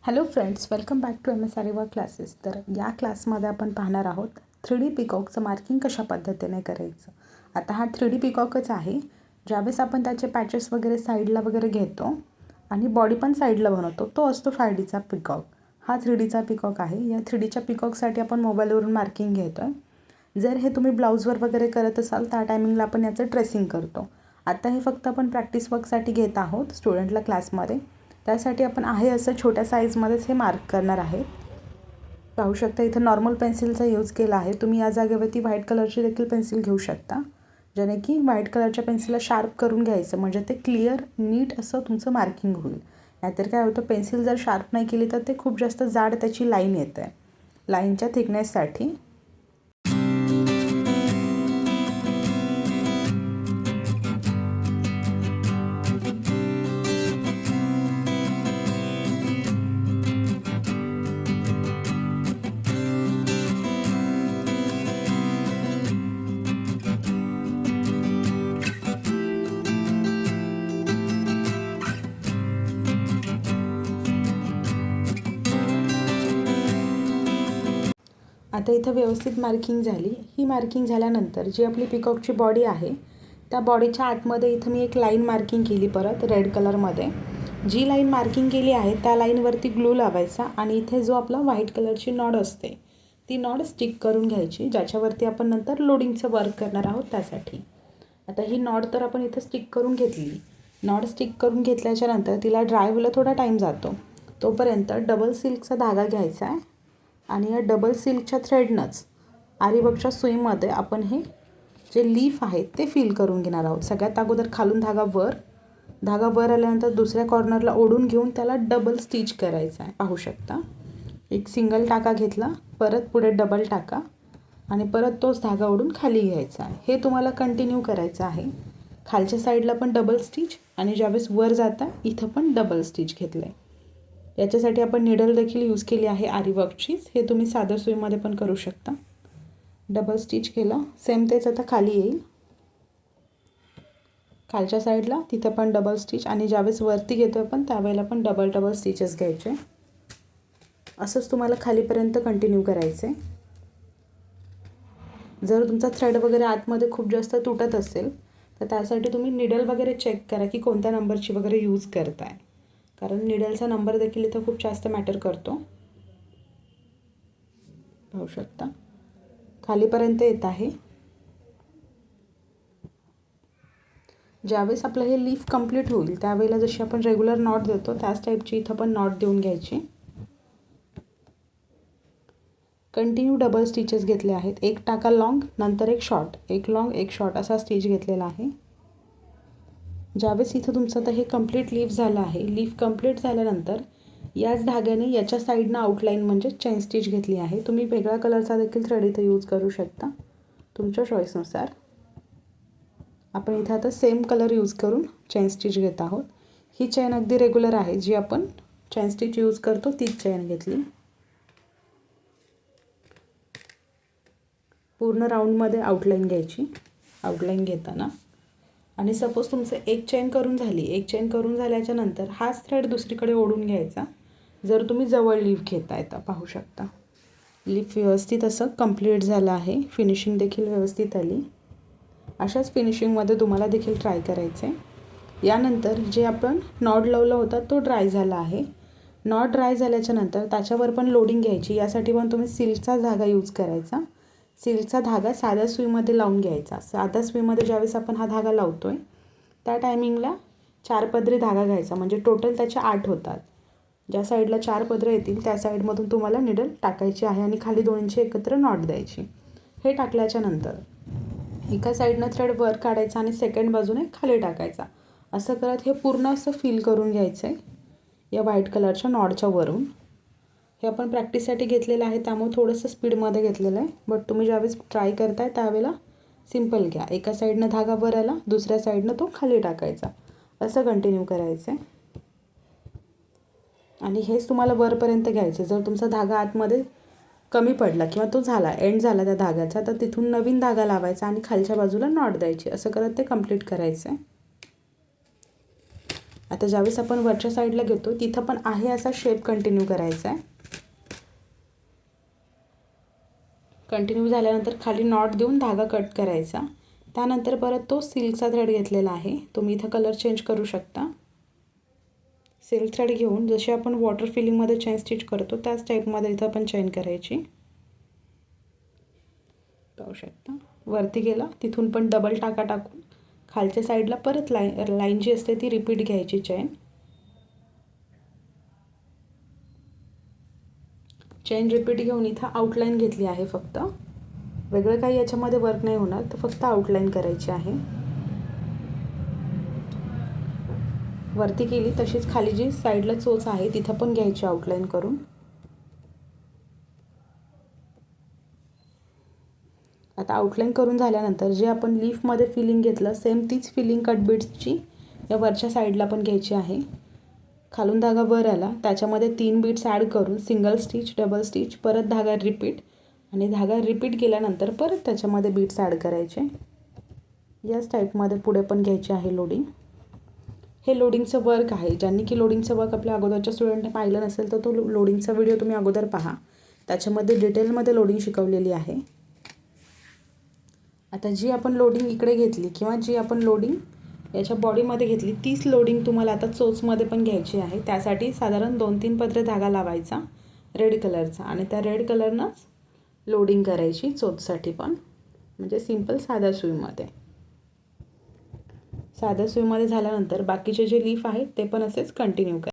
Hello friends, welcome back to MS आरीवर्क classes. तर या क्लासमध्ये आपण पाहणार आहोत 3D पिकॉकचं मार्किंग कशा पद्धतीने करायचं. आता हा 3D पिकॉकच आहे. ज्यावेळेस आपण त्याचे पॅचेस वगैरे साईडला वगैरे घेतो आणि बॉडी पण साईडला बनवतो, तो असतो 5Dचा पिकॉक. हा 3Dचा पिकॉक आहे. या 3Dच्या पिकॉकसाठी आपण मोबाईलवरून मार्किंग घेतो आहे. जर हे तुम्ही ब्लाऊजवर वगैरे करत असाल त्या टायमिंगला आपण याचं ट्रेसिंग करतो. आता हे फक्त आपण प्रॅक्टिस वर्कसाठी घेत आहोत स्टुडंटला क्लासमध्ये. त्यासाठी आपण आहे असं छोट्या साईजमध्येच हे मार्क करणार आहे. पाहू शकता इथं नॉर्मल पेन्सिलचा यूज केला आहे. तुम्ही या जागेवरती व्हाईट कलरची देखील पेन्सिल घेऊ शकता, ज्याने की व्हाईट कलरच्या पेन्सिलला शार्प करून घ्यायचं, म्हणजे ते क्लिअर नीट असं तुमचं मार्किंग होईल. नाहीतर काय होतं, पेन्सिल जर शार्प नाही केली तर ते खूप जास्त जाड त्याची लाईन येते. लाईनच्या थिकनेससाठी आता इथं व्यवस्थित मार्किंग झाली. ही मार्किंग झाल्यानंतर जी आपली पिकॉकची बॉडी आहे त्या बॉडीच्या आतमध्ये इथं मी एक लाईन मार्किंग केली परत रेड कलरमध्ये. जी लाईन मार्किंग केली आहे त्या लाईनवरती ग्लू लावायचा आणि इथे जो आपला व्हाईट कलरची नॉड असते ती नॉड स्टिक करून घ्यायची, ज्याच्यावरती आपण नंतर लोडिंगचं वर्क करणार आहोत त्यासाठी. आता ही नॉड तर आपण इथं स्टिक करून घेतली. नॉड स्टिक करून घेतल्याच्यानंतर तिला ड्राय व्हायला थोडा टाईम जातो. तोपर्यंत डबल सिल्कचा धागा घ्यायचा आहे आणि या डबल सिल्कच्या थ्रेडनंच आरीवर्कच्या सुईमध्ये आपण हे जे लीफ आहे ते फिल करून घेणार आहोत. सगळ्यात अगोदर खालून धागा वर आल्यानंतर दुसऱ्या कॉर्नरला ओढून घेऊन त्याला डबल स्टिच करायचं आहे. पाहू शकता, एक सिंगल टाका घेतला, परत पुढे डबल टाका आणि परत तोच धागा ओढून खाली घ्यायचा आहे. हे तुम्हाला कंटिन्यू करायचं आहे. खालच्या साईडला पण डबल स्टिच आणि ज्यावेळेस वर जाता इथं पण डबल स्टिच घेतलं आहे. याच्यासाठी आपण निडल देखील यूज केली आहे आरीवर्कचीच. हे तुम्ही साध्या सुईमध्ये पण करू शकता. डबल स्टिच केलं, सेम तेच आता खाली येईल. खालच्या साईडला तिथं पण डबल स्टिच आणि ज्यावेळेस वरती घेतो आपण त्यावेळेला पण डबल स्टिचेस घ्यायचे. असंच तुम्हाला खालीपर्यंत कंटिन्यू करायचं आहे. जर तुमचा थ्रेड वगैरे आतमध्ये खूप जास्त तुटत असेल तर त्यासाठी तुम्ही निडल वगैरे चेक करा की कोणत्या नंबरची वगैरे यूज करताय, कारण निडलचा नंबर देखील इथं खूप जास्त मॅटर करतो. पाहू शकता खालीपर्यंत येत आहे. ज्यावेळेस आपलं हे लीफ कंप्लीट होईल त्यावेळेला जशी आपण रेग्युलर नॉट देतो त्याच टाईपची इथं पण नॉट देऊन घ्यायची. कंटिन्यू डबल स्टिचेस घेतले आहेत. एक टाका लॉंग, नंतर एक शॉर्ट, एक लॉंग एक शॉर्ट असा स्टिच घेतलेला आहे. ज्यावेळेस इथं तुमचं आता हे कंप्लीट लीफ झालं आहे. लीफ कंप्लीट झाल्यानंतर याच धाग्याने याच्या साईडनं आउटलाईन म्हणजे चेन स्टिच घेतली आहे. तुम्ही वेगळ्या कलरचा देखील थ्रेड इथं यूज करू शकता तुमच्या चॉईसनुसार. आपण इथं आता सेम कलर यूज करून चेन स्टिच घेत आहोत. ही चेन अगदी रेग्युलर आहे, जी आपण चेन स्टिच यूज करतो तीच चेन घेतली. पूर्ण राऊंडमध्ये आउटलाईन घ्यायची. आउटलाईन घेताना आणि सपोज तुमचं एक चेन करून झाली, एक चेन करून झाल्याच्या नंतर हाच थ्रेड दुसरीकडे ओढून घ्यायचा जर तुम्ही जवळ लीफ घेताय तर. पाहू शकता लीफ व्यवस्थित असं कंप्लीट झालं आहे. फिनिशिंग देखील व्यवस्थित आली. अशाच फिनिशिंगमध्ये तुम्हाला देखील ट्राय करायचं आहे. यानंतर जे आपण नॉट लावला होता तो ड्राय झाला आहे. नॉट ड्राय झाल्याच्या नंतर त्याच्यावर पण लोडिंग घ्यायची. यासाठी पण तुम्ही सिल्कचा धागा यूज करायचा. सिल्कचा धागा साध्या सुईमध्ये लावून घ्यायचा. साध्या सुईमध्ये ज्यावेळेस आपण हा धागा लावतो आहे त्या टायमिंगला 4 पदरी धागा घ्यायचा, म्हणजे टोटल त्याच्या 8 होतात. ज्या साईडला 4 पदरं येतील त्या साईडमधून तुम्हाला निडल टाकायची आहे आणि खाली 2 इंची एकत्र नॉट द्यायची. हे टाकल्याच्या नंतर एका साईडनं थ्रेड वर काढायचा आणि सेकंड बाजूने खाली टाकायचा. असं करत हे पूर्ण असं फिल करून घ्यायचं आहे या व्हाईट कलरच्या नॉडच्या वरून. हे आपण प्रॅक्टिससाठी घेतलेलं आहे त्यामुळे थोडंसं स्पीडमध्ये घेतलेलं आहे. बट तुम्ही ज्यावेळेस ट्राय करताय त्यावेळेला सिम्पल घ्या. एका साईडनं धागा वर आला, दुसऱ्या साईडनं तो खाली टाकायचा. असं कंटिन्यू करायचं आहे आणि हेच तुम्हाला वरपर्यंत घ्यायचं. जर तुमचा धागा आतमध्ये कमी पडला किंवा तो झाला एंड झाला त्या धाग्याचा तर तिथून नवीन धागा लावायचा आणि खालच्या बाजूला नॉट द्यायची. असं करत ते कंप्लीट करायचं आहे. आता ज्यावेळेस आपण वरच्या साईडला घेतो तिथं पण आहे असा शेप कंटिन्यू करायचा आहे. कंटिन्यू झाल्यानंतर खाली नॉट देऊन धागा कट करायचा. त्यानंतर परत तो सिल्कचा थ्रेड घेतलेला आहे, तुम्ही इथं कलर चेंज करू शकता. सिल्क थ्रेड घेऊन जसे आपण वॉटर फिलिंगमध्ये चेन स्टिच करतो त्याच टाईपमध्ये इथं पण चेन करायची. पाहू शकता वरती गेला तिथून पण डबल टाका टाकून खालच्या साईडला परत लाईन जी असते ती रिपीट घ्यायची चेन रिपीट घेऊन इथं आउटलाईन घेतली आहे. फक्त वेगळं काही याच्यामध्ये वर्क नाही होणार, तर फक्त आउटलाईन करायची आहे. वरती केली तशीच खाली जी साईडला चोच आहे तिथं पण घ्यायची आउटलाईन करून. आता आउटलाईन करून झाल्यानंतर जे आपण लीफमध्ये फिलिंग घेतलं सेम तीच फिलिंग कट बीड्सची या वरच्या साईडला पण घ्यायची आहे. खालून धागा वर आला त्याच्यामध्ये 3 बीड्स ॲड करून सिंगल स्टिच, डबल स्टिच, परत धागा रिपीट आणि धागा रिपीट केल्यानंतर परत त्याच्यामध्ये बीड्स ॲड करायचे. याच टाईपमध्ये पुढे पण घ्यायचे आहे लोडिंग. हे लोडिंगचं वर्क आहे. ज्यांनी की लोडिंगचं वर्क आपल्या अगोदरच्या स्टुडंटने पाहिलं नसेल तर तो लोडिंगचा व्हिडिओ तुम्ही अगोदर पहा, त्याच्यामध्ये डिटेलमध्ये लोडिंग शिकवलेली आहे. आता जी आपण लोडिंग इकडे घेतली किंवा जी आपण लोडिंग याच्या बॉडीमध्ये घेतली तीच लोडिंग तुम्हाला आता चोचमध्ये पण घ्यायची आहे. त्यासाठी साधारण 2-3 पदरे धागा लावायचा रेड कलरचा आणि त्या रेड कलरनंच लोडिंग करायची चोचसाठी पण, म्हणजे सिंपल साध्या सुईमध्ये. साध्या सुईमध्ये झाल्यानंतर बाकीचे जे लीफ आहेत ते पण असेच कंटिन्यू करा.